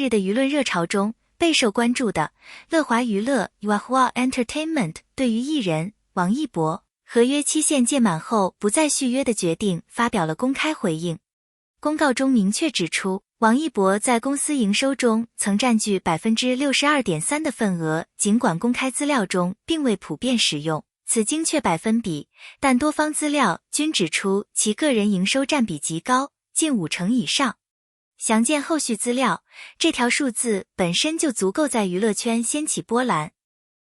日的舆论热潮中备受关注的乐华娱乐 Yahoo Entertainment 对于艺人王一博合约期限届满后不再续约的决定发表了公开回应。公告中明确指出，王一博在公司营收中曾占据 62.3% 的份额，尽管公开资料中并未普遍使用此精确百分比，但多方资料均指出其个人营收占比极高，近50%以上。详见后续资料，这条数字本身就足够在娱乐圈掀起波澜。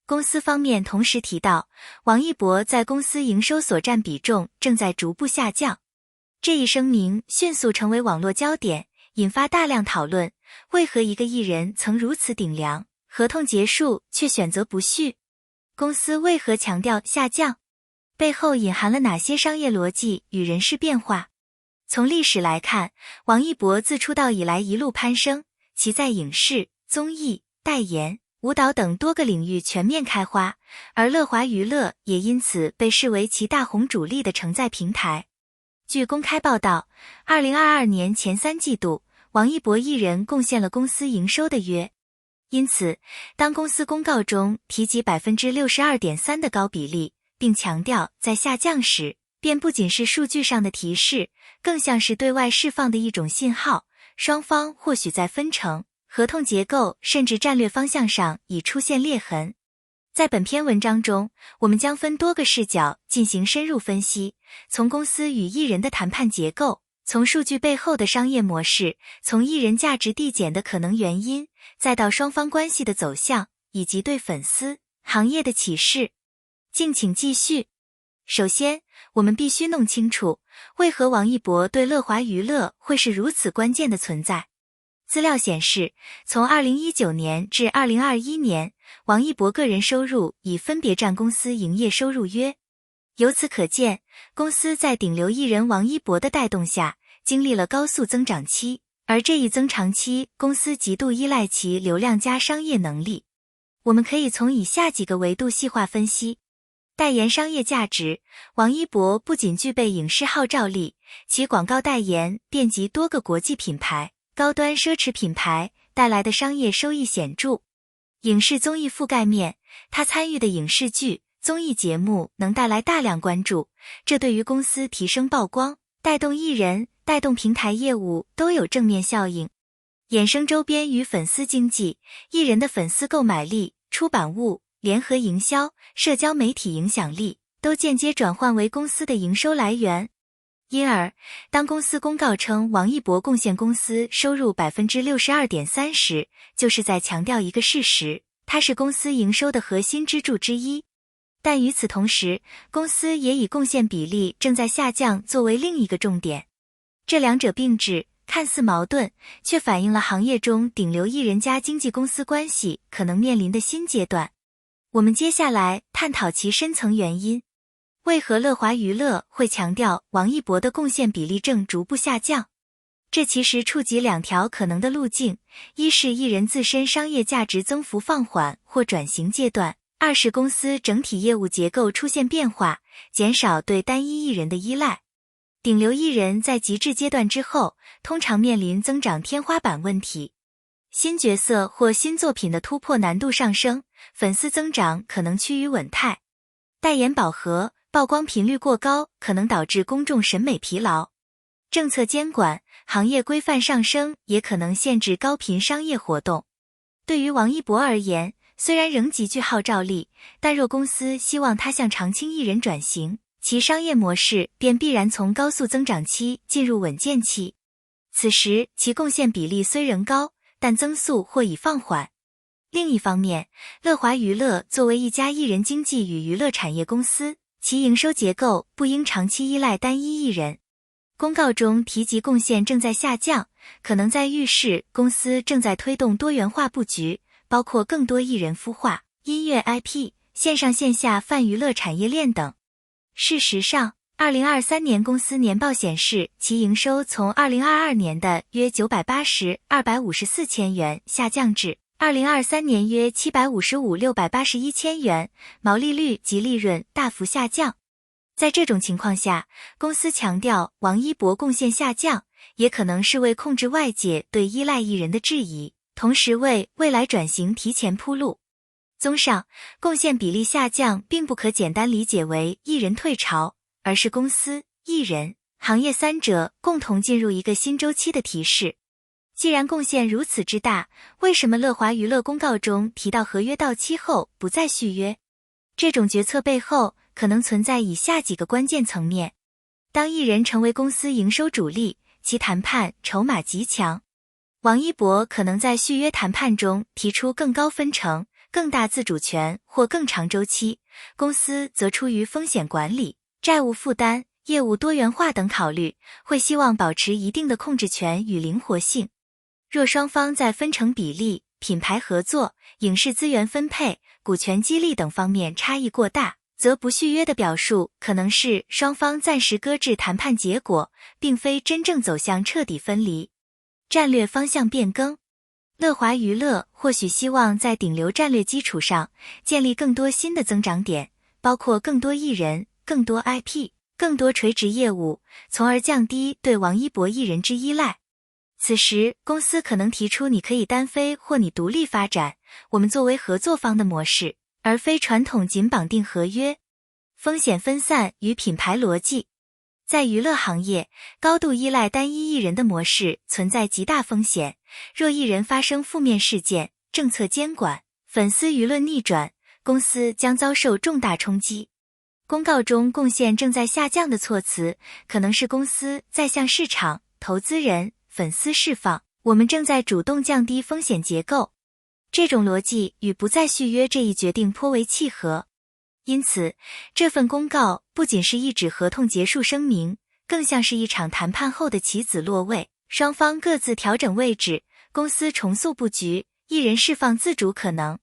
公司方面同时提到，王一博在公司营收所占比重正在逐步下降。这一声明迅速成为网络焦点，引发大量讨论，为何一个艺人曾如此顶梁，合同结束却选择不续？公司为何强调下降？背后隐含了哪些商业逻辑与人事变化？从历史来看，王一博自出道以来一路攀升，其在影视、综艺、代言、舞蹈等多个领域全面开花，而乐华娱乐也因此被视为其大红主力的承载平台。据公开报道，2022年前3季度，王一博一人贡献了公司营收的约。因此，当公司公告中提及 62.3% 的高比例，并强调在下降时，便不仅是数据上的提示，更像是对外释放的一种信号，双方或许在分成、合同结构甚至战略方向上已出现裂痕。在本篇文章中，我们将分多个视角进行深入分析，从公司与艺人的谈判结构，从数据背后的商业模式，从艺人价值递减的可能原因，再到双方关系的走向，以及对粉丝、行业的启示。敬请继续。首先，我们必须弄清楚，为何王一博对乐华娱乐会是如此关键的存在。资料显示，从2019年至2021年，王一博个人收入已分别占公司营业收入约。由此可见，公司在顶流艺人王一博的带动下，经历了高速增长期，而这一增长期，公司极度依赖其流量加商业能力。我们可以从以下几个维度细化分析。代言商业价值，王一博不仅具备影视号召力，其广告代言遍及多个国际品牌、高端奢侈品牌，带来的商业收益显著。影视综艺覆盖面，他参与的影视剧、综艺节目能带来大量关注，这对于公司提升曝光、带动艺人、带动平台业务都有正面效应。衍生周边与粉丝经济，艺人的粉丝购买力、出版物、联合营销、社交媒体影响力，都间接转换为公司的营收来源。因而，当公司公告称王一博贡献公司收入 62.3% 时，就是在强调一个事实，他是公司营收的核心支柱之一。但与此同时，公司也以贡献比例正在下降作为另一个重点。这两者并置，看似矛盾，却反映了行业中顶流艺人加经纪公司关系可能面临的新阶段。我们接下来探讨其深层原因。为何乐华娱乐会强调王一博的贡献比例正逐步下降？这其实触及两条可能的路径，一是艺人自身商业价值增幅放缓或转型阶段，二是公司整体业务结构出现变化，减少对单一艺人的依赖。顶流艺人在极致阶段之后，通常面临增长天花板问题。新角色或新作品的突破难度上升，粉丝增长可能趋于稳态。代言饱和，曝光频率过高，可能导致公众审美疲劳。政策监管、行业规范上升，也可能限制高频商业活动。对于王一博而言，虽然仍极具号召力，但若公司希望他向常青艺人转型，其商业模式便必然从高速增长期进入稳健期。此时其贡献比例虽仍高，但增速或已放缓。另一方面，乐华娱乐作为一家艺人经纪与娱乐产业公司，其营收结构不应长期依赖单一艺人。公告中提及贡献正在下降，可能在预示公司正在推动多元化布局，包括更多艺人孵化、音乐 IP、线上线下泛娱乐产业链等。事实上，2023年公司年报显示，其营收从2022年的约980-254千元下降至2023年约755-681千元，毛利率及利润大幅下降。在这种情况下，公司强调王一博贡献下降，也可能是为控制外界对依赖艺人的质疑，同时为未来转型提前铺路。综上，贡献比例下降并不可简单理解为艺人退潮，而是公司、艺人、行业三者共同进入一个新周期的提示。既然贡献如此之大，为什么乐华娱乐公告中提到合约到期后不再续约？这种决策背后可能存在以下几个关键层面。当艺人成为公司营收主力，其谈判筹码极强。王一博可能在续约谈判中提出更高分成、更大自主权或更长周期，公司则出于风险管理、债务负担、业务多元化等考虑，会希望保持一定的控制权与灵活性。若双方在分成比例、品牌合作、影视资源分配、股权激励等方面差异过大，则不续约的表述可能是双方暂时搁置谈判结果，并非真正走向彻底分离。战略方向变更，乐华娱乐或许希望在顶流战略基础上建立更多新的增长点，包括更多艺人、更多 IP、更多垂直业务，从而降低对王一博一人之依赖。此时，公司可能提出你可以单飞或你独立发展，我们作为合作方的模式，而非传统仅绑定合约。风险分散与品牌逻辑，在娱乐行业，高度依赖单一艺人的模式存在极大风险。若艺人发生负面事件、政策监管、粉丝舆论逆转，公司将遭受重大冲击。公告中贡献正在下降的措辞，可能是公司在向市场、投资人、粉丝释放，我们正在主动降低风险结构。这种逻辑与不再续约这一决定颇为契合。因此，这份公告不仅是一纸合同结束声明，更像是一场谈判后的棋子落位，双方各自调整位置，公司重塑布局，艺人释放自主可能。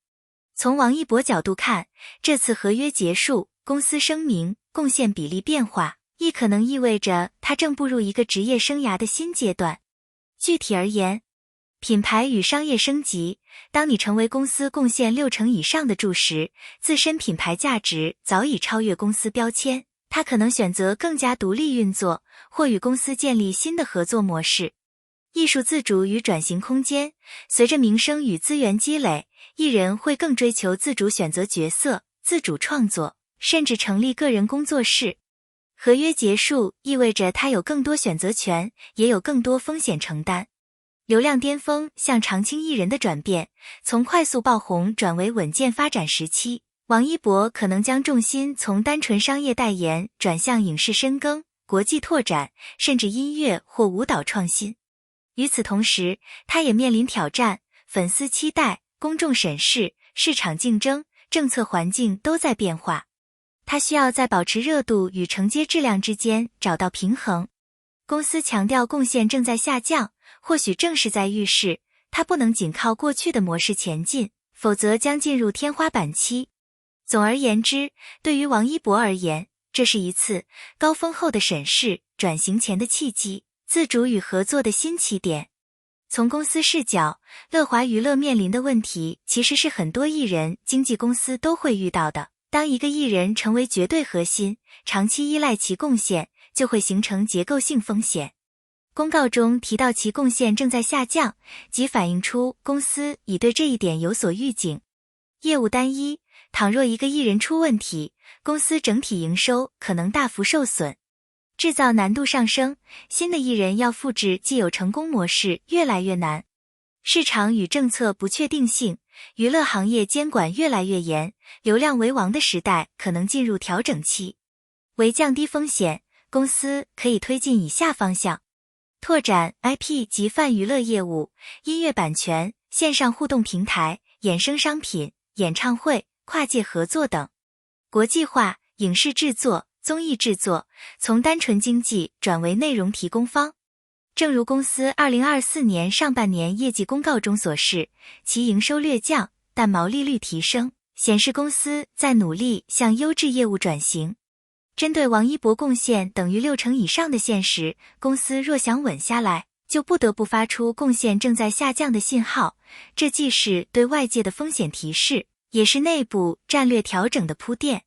从王一博角度看，这次合约结束，公司声明，贡献比例变化，亦可能意味着他正步入一个职业生涯的新阶段。具体而言，品牌与商业升级，当你成为公司贡献60%以上的注时，自身品牌价值早已超越公司标签，他可能选择更加独立运作，或与公司建立新的合作模式。艺术自主与转型空间，随着名声与资源积累，艺人会更追求自主选择角色、自主创作，甚至成立个人工作室。合约结束意味着他有更多选择权，也有更多风险承担。流量巅峰向常青艺人的转变，从快速爆红转为稳健发展时期，王一博可能将重心从单纯商业代言转向影视深耕、国际拓展，甚至音乐或舞蹈创新。与此同时，他也面临挑战，粉丝期待、公众审视、市场竞争、政策环境都在变化。他需要在保持热度与承接质量之间找到平衡。公司强调贡献正在下降，或许正是在预示，它不能仅靠过去的模式前进，否则将进入天花板期。总而言之，对于王一博而言，这是一次高峰后的审视，转型前的契机，自主与合作的新起点。从公司视角，乐华娱乐面临的问题其实是很多艺人经纪公司都会遇到的。当一个艺人成为绝对核心，长期依赖其贡献，就会形成结构性风险。公告中提到其贡献正在下降，即反映出公司已对这一点有所预警。业务单一，倘若一个艺人出问题，公司整体营收可能大幅受损。制造难度上升，新的艺人要复制既有成功模式越来越难。市场与政策不确定性，娱乐行业监管越来越严，流量为王的时代可能进入调整期。为降低风险，公司可以推进以下方向：拓展 IP 及泛娱乐业务、音乐版权、线上互动平台、衍生商品、演唱会、跨界合作等；国际化、影视制作、综艺制作，从单纯经济转为内容提供方。正如公司2024年上半年业绩公告中所示，其营收略降，但毛利率提升，显示公司在努力向优质业务转型。针对王一博贡献等于60%以上的现实，公司若想稳下来，就不得不发出贡献正在下降的信号，这既是对外界的风险提示，也是内部战略调整的铺垫。